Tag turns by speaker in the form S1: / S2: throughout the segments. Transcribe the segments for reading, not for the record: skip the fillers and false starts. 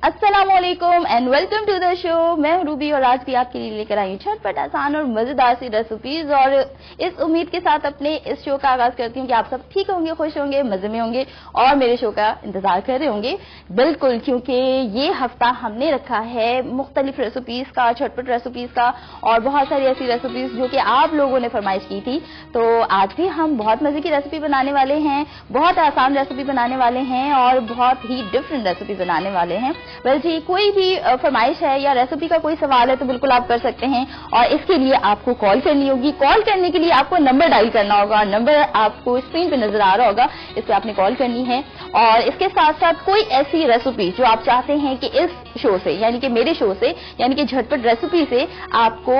S1: अस्सलामुअलैकुम and welcome to the show. मैं हूं रूबी और आज भी आपके लिए लेकर आई हूं झटपट आसान और मजेदार सी रेसिपीज और इस उम्मीद के साथ अपने इस शो का आगाज करती हूं कि आप सब ठीक होंगे, खुश होंगे, मजे में होंगे और मेरे शो का इंतजार कर रहे होंगे। बिल्कुल, क्योंकि ये हफ्ता हमने रखा है मुख्तलिफ रेसिपीज का, झटपट रेसिपीज का और बहुत सारी ऐसी रेसिपीज जो कि आप लोगों ने फरमाइश की थी। तो आज भी हम बहुत मजे की रेसिपी बनाने वाले हैं, बहुत आसान रेसिपी बनाने वाले हैं और बहुत ही डिफरेंट रेसिपी बनाने वाले हैं। वेल जी, कोई भी फरमाइश है या रेसिपी का कोई सवाल है तो बिल्कुल आप कर सकते हैं और इसके लिए आपको कॉल करनी होगी। कॉल करने के लिए आपको नंबर डायल करना होगा, नंबर आपको स्क्रीन पे नजर आ रहा होगा, इस पे आपने कॉल करनी है। और इसके साथ साथ कोई ऐसी रेसिपी जो आप चाहते हैं कि इस शो से यानी कि मेरे शो से यानी कि झटपट रेसिपी से आपको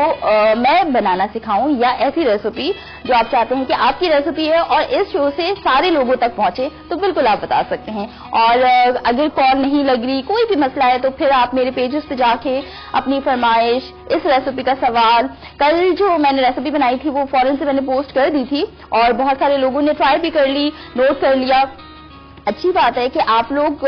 S1: मैं बनाना सिखाऊं, या ऐसी रेसिपी जो आप चाहते हैं कि आपकी रेसिपी है और इस शो से सारे लोगों तक पहुंचे, तो बिल्कुल आप बता सकते हैं। और अगर कॉल नहीं लग रही, कोई भी मसला है, तो फिर आप मेरे पेजेस पे जाके अपनी फरमाइश, इस रेसिपी का सवाल, कल जो मैंने रेसिपी बनाई थी वो फौरन से मैंने पोस्ट कर दी थी और बहुत सारे लोगों ने ट्राई भी कर ली, नोट कर लिया। अच्छी बात है कि आप लोग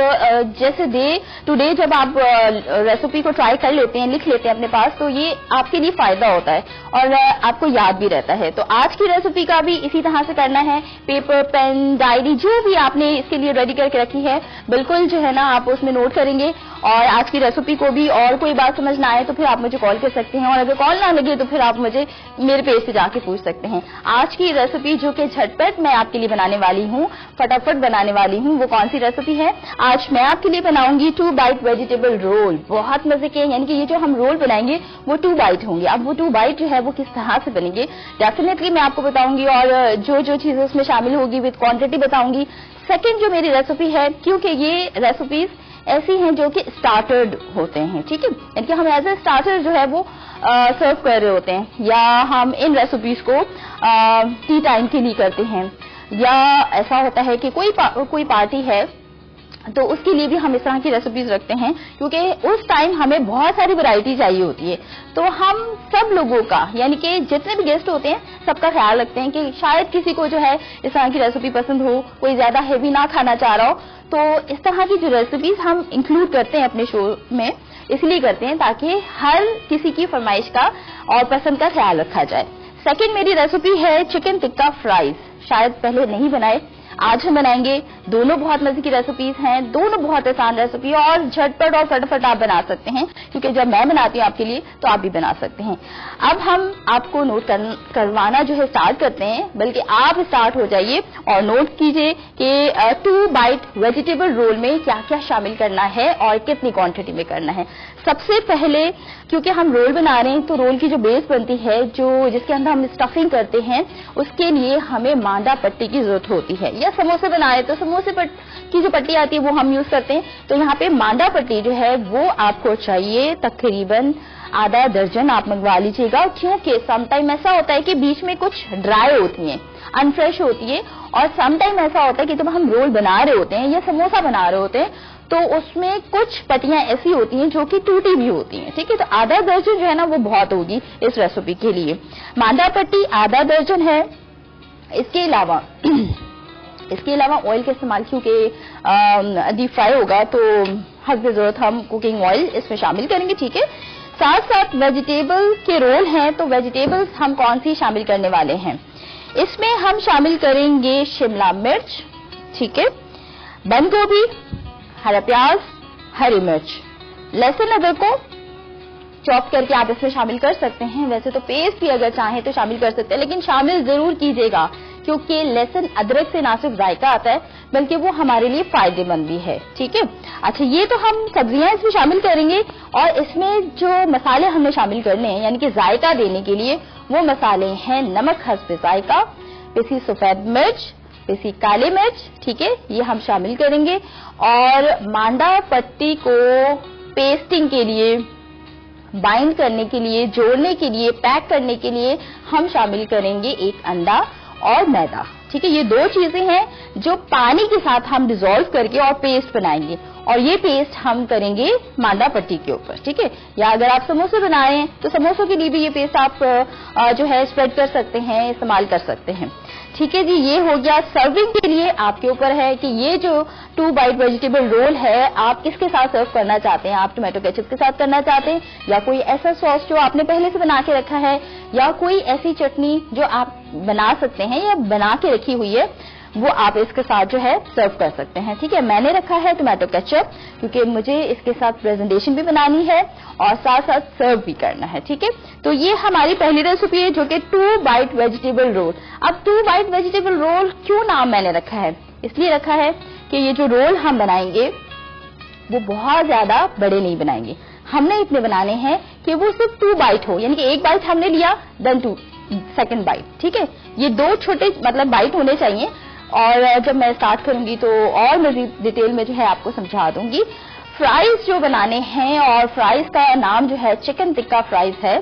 S1: जैसे डे टू डे जब आप रेसिपी को ट्राई कर लेते हैं, लिख लेते हैं अपने पास, तो ये आपके लिए फायदा होता है और आपको याद भी रहता है। तो आज की रेसिपी का भी इसी तरह से करना है। पेपर, पेन, डायरी जो भी आपने इसके लिए रेडी करके रखी है, बिल्कुल जो है ना आप उसमें नोट करेंगे और आज की रेसिपी को भी, और कोई बात समझ ना आए तो फिर आप मुझे कॉल कर सकते हैं और अगर कॉल ना लगे तो फिर आप मुझे मेरे पेज पे जाके पूछ सकते हैं। आज की रेसिपी जो कि झटपट मैं आपके लिए बनाने वाली हूँ, फटाफट बनाने वाली हूँ, वो कौन सी रेसिपी है? आज मैं आपके लिए बनाऊंगी 2 बाइट वेजिटेबल रोल। बहुत मजे के, यानी कि ये जो हम रोल बनाएंगे वो 2 बाइट होंगे। अब वो 2 बाइट जो है वो किस तरह से बनेंगे डेफिनेटली मैं आपको बताऊंगी और जो जो चीजें उसमें शामिल होगी विद क्वांटिटी बताऊंगी। सेकंड जो मेरी रेसिपी है, क्योंकि ये रेसिपीज ऐसी हैं जो कि स्टार्टर्ड होते हैं, ठीक है, यानी कि हम एज ए स्टार्टर जो है वो सर्व कर रहे होते हैं, या हम इन रेसिपीज को टी टाइम के लिए करते हैं, या ऐसा होता है कि कोई पार्टी है तो उसके लिए भी हम इस तरह की रेसिपीज रखते हैं, क्योंकि उस टाइम हमें बहुत सारी वैरायटी चाहिए होती है। तो हम सब लोगों का, यानी कि जितने भी गेस्ट होते हैं सबका ख्याल रखते हैं कि शायद किसी को जो है इस तरह की रेसिपी पसंद हो, कोई ज्यादा हेवी ना खाना चाह रहा हो। तो इस तरह की जो रेसिपीज हम इंक्लूड करते हैं अपने शो में, इसलिए करते हैं ताकि हर किसी की फरमाइश का और पसंद का ख्याल रखा जाए। सेकेंड मेरी रेसिपी है चिकन टिक्का फ्राइज। शायद पहले नहीं बनाए, आज हम बनाएंगे। दोनों बहुत मजे की रेसिपीज हैं, दोनों बहुत आसान रेसिपी और झटपट और फटाफट आप बना सकते हैं, क्योंकि जब मैं बनाती हूँ आपके लिए तो आप भी बना सकते हैं। अब हम आपको नोट करवाना जो है स्टार्ट करते हैं, बल्कि आप स्टार्ट हो जाइए और नोट कीजिए कि 2 बाइट वेजिटेबल रोल में क्या क्या शामिल करना है और कितनी क्वांटिटी में करना है। सबसे पहले, क्योंकि हम रोल बना रहे हैं तो रोल की जो बेस बनती है, जो जिसके अंदर हम स्टफिंग करते हैं, उसके लिए हमें मांडा पट्टी की जरूरत होती है, या समोसे बनाए तो समोसे की जो पट्टी आती है वो हम यूज करते हैं। तो यहाँ पे मांडा पट्टी जो है वो आपको चाहिए, तकरीबन आधा दर्जन आप मंगवा लीजिएगा, क्योंकि समटाइम ऐसा होता है कि बीच में कुछ ड्राई होती हैं, अनफ्रेश होती है, और समटाइम ऐसा होता है कि जब हम रोल बना रहे होते हैं या समोसा बना रहे होते हैं तो उसमें कुछ पट्टियां ऐसी होती हैं जो कि टूटी भी होती हैं, ठीक है। तो आधा दर्जन जो है ना वो बहुत होगी इस रेसिपी के लिए। मांडा पट्टी आधा दर्जन है। इसके अलावा ऑयल का इस्तेमाल, क्योंकि डीप फ्राई होगा तो हद जरूरत हम कुकिंग ऑयल इसमें शामिल करेंगे, ठीक है। साथ साथ वेजिटेबल के रोल हैं, तो वेजिटेबल्स हम कौन सी शामिल करने वाले हैं? इसमें हम शामिल करेंगे शिमला मिर्च, ठीक है, बंद गोभी, हरा प्याज, हरी मिर्च, लहसुन अदरक को चॉप करके आप इसमें शामिल कर सकते हैं। वैसे तो पेस्ट भी अगर चाहें तो शामिल कर सकते हैं, लेकिन शामिल जरूर कीजिएगा, क्योंकि लहसुन अदरक से ना सिर्फ जायका आता है बल्कि वो हमारे लिए फायदेमंद भी है, ठीक है। अच्छा, ये तो हम सब्जियां इसमें शामिल करेंगे और इसमें जो मसाले हमने शामिल करने हैं यानी कि जायका देने के लिए, वो मसाले हैं नमक हस्बे जायका, पिसी सफेद मिर्च, पिसी काली मिर्च, ठीक है, ये हम शामिल करेंगे। और मांडा पट्टी को पेस्टिंग के लिए, बाइंड करने के लिए, जोड़ने के लिए, पैक करने के लिए हम शामिल करेंगे 1 अंडा और मैदा, ठीक है। ये 2 चीजें हैं जो पानी के साथ हम डिसॉल्व करके और पेस्ट बनाएंगे, और ये पेस्ट हम करेंगे मांडा पट्टी के ऊपर, ठीक है। या अगर आप समोसे बना रहे हैं तो समोसों के लिए भी ये पेस्ट आप जो है स्प्रेड कर सकते हैं, इस्तेमाल कर सकते हैं। ठीक है जी, ये हो गया। सर्विंग के लिए आपके ऊपर है कि ये जो 2 बाइट वेजिटेबल रोल है आप किसके साथ सर्व करना चाहते हैं। आप टोमेटो केचप के साथ करना चाहते हैं या कोई ऐसा सॉस जो आपने पहले से बना के रखा है या कोई ऐसी चटनी जो आप बना सकते हैं या बना के रखी हुई है वो आप इसके साथ जो है सर्व कर सकते हैं। ठीक है, मैंने रखा है टोमेटो केचप क्योंकि मुझे इसके साथ प्रेजेंटेशन भी बनानी है और साथ साथ सर्व भी करना है। ठीक है, तो ये हमारी पहली रेसिपी है जो कि 2 बाइट वेजिटेबल रोल। अब 2 बाइट वेजिटेबल रोल क्यों नाम मैंने रखा है, इसलिए रखा है कि ये जो रोल हम बनाएंगे वो बहुत ज्यादा बड़े नहीं बनाएंगे, हमने इतने बनाने हैं कि वो सिर्फ 2 बाइट हो, यानी कि 1 बाइट हमने लिया देन 2 सेकंड बाइट। ठीक है, ये 2 छोटे मतलब बाइट होने चाहिए। और जब मैं स्टार्ट करूंगी तो और मजीद डिटेल में जो है आपको समझा दूंगी। फ्राइज जो बनाने हैं और फ्राइज का नाम जो है चिकन टिक्का फ्राइज है।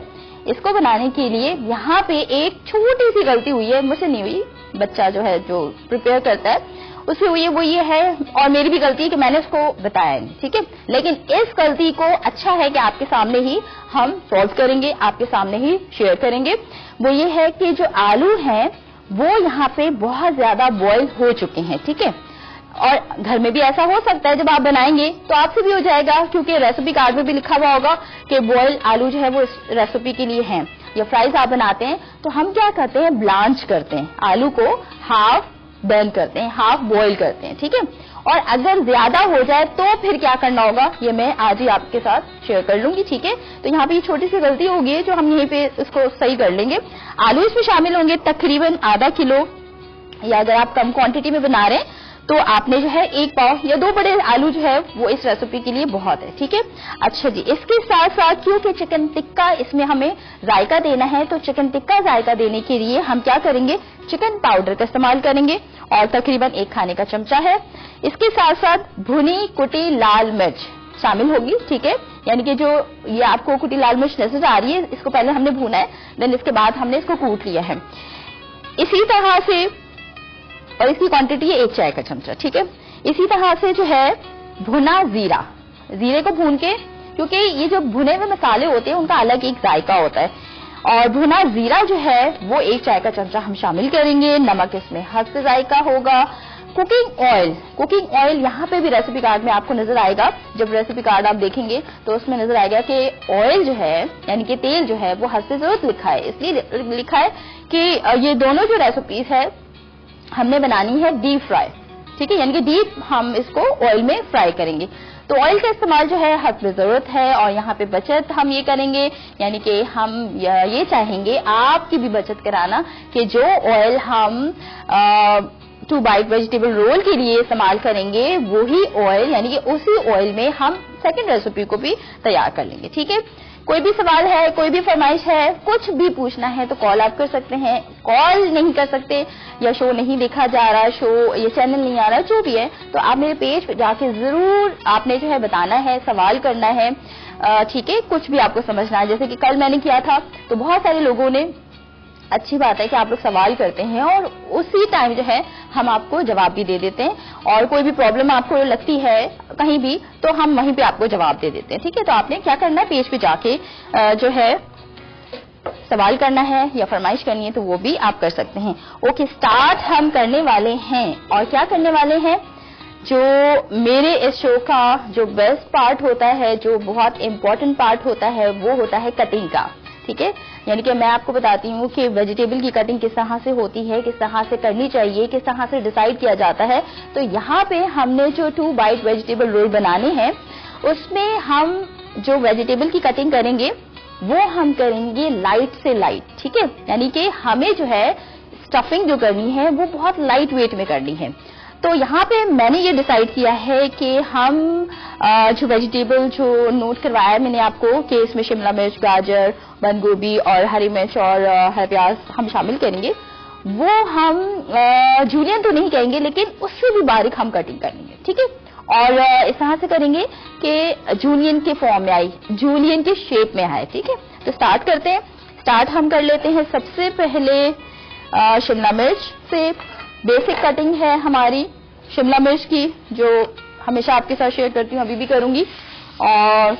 S1: इसको बनाने के लिए यहाँ पे एक छोटी सी गलती हुई है, मुझसे नहीं हुई, बच्चा जो है जो प्रिपेयर करता है उससे हुई है, वो ये है और मेरी भी गलती है कि मैंने उसको बताया नहीं। ठीक है, लेकिन इस गलती को अच्छा है कि आपके सामने ही हम सॉल्व करेंगे, आपके सामने ही शेयर करेंगे। वो ये है कि जो आलू हैं वो यहाँ पे बहुत ज्यादा बॉईल हो चुके हैं। ठीक है, और घर में भी ऐसा हो सकता है जब आप बनाएंगे तो आपसे भी हो जाएगा क्योंकि रेसिपी कार्ड में भी लिखा हुआ होगा कि बॉयल आलू जो है वो इस रेसिपी के लिए हैं। या फ्राइज आप बनाते हैं तो हम क्या करते हैं, ब्लांच करते हैं, आलू को हाफ बर्न करते हैं, हाफ बॉईल करते हैं। ठीक है, और अगर ज्यादा हो जाए तो फिर क्या करना होगा ये मैं आज ही आपके साथ शेयर कर लूंगी। ठीक है, तो यहाँ पे ये छोटी सी गलती होगी जो हम यहीं पे इसको सही कर लेंगे। आलू इसमें शामिल होंगे तकरीबन आधा किलो, या अगर आप कम क्वांटिटी में बना रहे हैं तो आपने जो है 1 पाव या 2 बड़े आलू जो है वो इस रेसिपी के लिए बहुत है। ठीक है, अच्छा जी, इसके साथ साथ क्योंकि चिकन टिक्का इसमें हमें जायका देना है तो चिकन टिक्का जायका देने के लिए हम क्या करेंगे, चिकन पाउडर का इस्तेमाल करेंगे और तकरीबन 1 खाने का चमचा है। इसके साथ साथ भुनी कुटी लाल मिर्च शामिल होगी। ठीक है, यानी कि जो ये आपको कुटी लाल मिर्च नजर आ रही है इसको पहले हमने भूना है, देन इसके बाद हमने इसको कूट लिया है। इसी तरह से, और इसकी क्वांटिटी है 1 चाय का चमचा। ठीक है, इसी तरह से जो है भुना जीरा, जीरे को भून के, क्योंकि ये जो भुने हुए मसाले होते हैं उनका अलग एक जायका होता है, और भुना जीरा जो है वो 1 चाय का चमचा हम शामिल करेंगे। नमक इसमें हद से जायका होगा। कुकिंग ऑयल यहाँ पे भी रेसिपी कार्ड में आपको नजर आएगा, जब रेसिपी कार्ड आप देखेंगे तो उसमें नजर आएगा कि ऑयल जो है यानी कि तेल जो है वो हद से जरूरत लिखा है, इसलिए लिखा है कि ये दोनों जो रेसिपीज है हमने बनानी है डीप फ्राई। ठीक है, यानी कि डीप हम इसको ऑयल में फ्राई करेंगे, तो ऑयल का इस्तेमाल जो है हद में जरूरत है। और यहाँ पे बचत हम ये करेंगे, यानी कि हम ये चाहेंगे आपकी भी बचत कराना कि जो ऑयल हम 2 बाइट वेजिटेबल रोल के लिए इस्तेमाल करेंगे वही ऑयल, यानी कि उसी ऑयल में हम सेकंड रेसिपी को भी तैयार कर लेंगे। ठीक है, कोई भी सवाल है, कोई भी फरमाइश है, कुछ भी पूछना है तो कॉल आप कर सकते हैं। कॉल नहीं कर सकते या शो नहीं देखा जा रहा, शो ये चैनल नहीं आ रहा, जो भी है तो आप मेरे पेज पे जाके जरूर आपने जो है बताना है, सवाल करना है। ठीक है, कुछ भी आपको समझना है, जैसे कि कल मैंने किया था तो बहुत सारे लोगों ने, अच्छी बात है कि आप लोग सवाल करते हैं और उसी टाइम जो है हम आपको जवाब भी दे देते हैं, और कोई भी प्रॉब्लम आपको लगती है कहीं भी तो हम वहीं पे आपको जवाब दे देते हैं। ठीक है, तो आपने क्या करना है, पेज पे जाके जो है सवाल करना है या फरमाइश करनी है तो वो भी आप कर सकते हैं। ओके, स्टार्ट हम करने वाले हैं, और क्या करने वाले हैं, जो मेरे इस शो का जो बेस्ट पार्ट होता है, जो बहुत इंपॉर्टेंट पार्ट होता है, वो होता है कटिंग का। ठीक है, यानी कि मैं आपको बताती हूँ कि वेजिटेबल की कटिंग किस तरह से होती है, किस तरह से करनी चाहिए, किस तरह से डिसाइड किया जाता है। तो यहाँ पे हमने जो 2 बाइट वेजिटेबल रोल बनाने हैं उसमें हम जो वेजिटेबल की कटिंग करेंगे वो हम करेंगे लाइट से लाइट। ठीक है, यानी कि हमें जो है स्टफिंग जो करनी है वो बहुत लाइट वेट में करनी है। तो यहाँ पे मैंने ये डिसाइड किया है कि हम जो वेजिटेबल जो नोट करवाया है मैंने आपको कि इसमें शिमला मिर्च, गाजर, बंद गोभी और हरी मिर्च और हरा प्याज हम शामिल करेंगे, वो हम जूलियन तो नहीं कहेंगे लेकिन उससे भी बारीक हम कटिंग करेंगे। ठीक है, और इस तरह से करेंगे कि जूलियन के फॉर्म में आए, जूलियन के शेप में आए। ठीक है, तो स्टार्ट करते हैं। स्टार्ट हम कर लेते हैं सबसे पहले शिमला मिर्च से। बेसिक कटिंग है हमारी शिमला मिर्च की, जो हमेशा आपके साथ शेयर करती हूँ, अभी भी करूंगी। और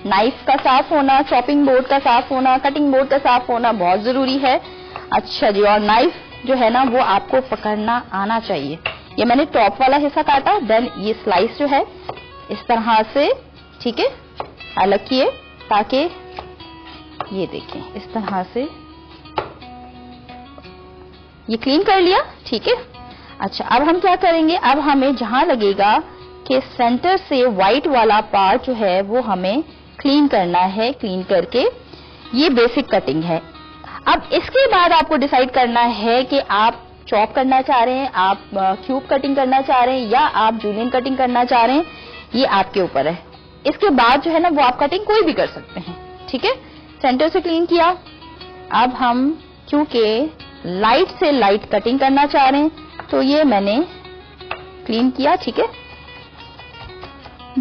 S1: नाइफ का साफ होना, चॉपिंग बोर्ड का साफ होना, कटिंग बोर्ड का साफ होना बहुत जरूरी है। अच्छा जी, और नाइफ जो है ना वो आपको पकड़ना आना चाहिए। ये मैंने टॉप वाला हिस्सा काटा, देन ये स्लाइस जो है इस तरह से, ठीक है, अलग किए ताकि ये देखें इस तरह से ये क्लीन कर लिया, ठीक है। अच्छा, अब हम क्या करेंगे, अब हमें जहां लगेगा कि सेंटर से व्हाइट वाला पार्ट जो है वो हमें क्लीन करना है। क्लीन करके ये बेसिक कटिंग है। अब इसके बाद आपको डिसाइड करना है कि आप चॉप करना चाह रहे हैं, आप क्यूब कटिंग करना चाह रहे हैं, या आप जूलियन कटिंग करना चाह रहे हैं, ये आपके ऊपर है। इसके बाद जो है ना वो आप कटिंग कोई भी कर सकते हैं, ठीक है। सेंटर से क्लीन किया। अब हम क्योंकि लाइट से लाइट कटिंग करना चाह रहे हैं तो ये मैंने क्लीन किया, ठीक है।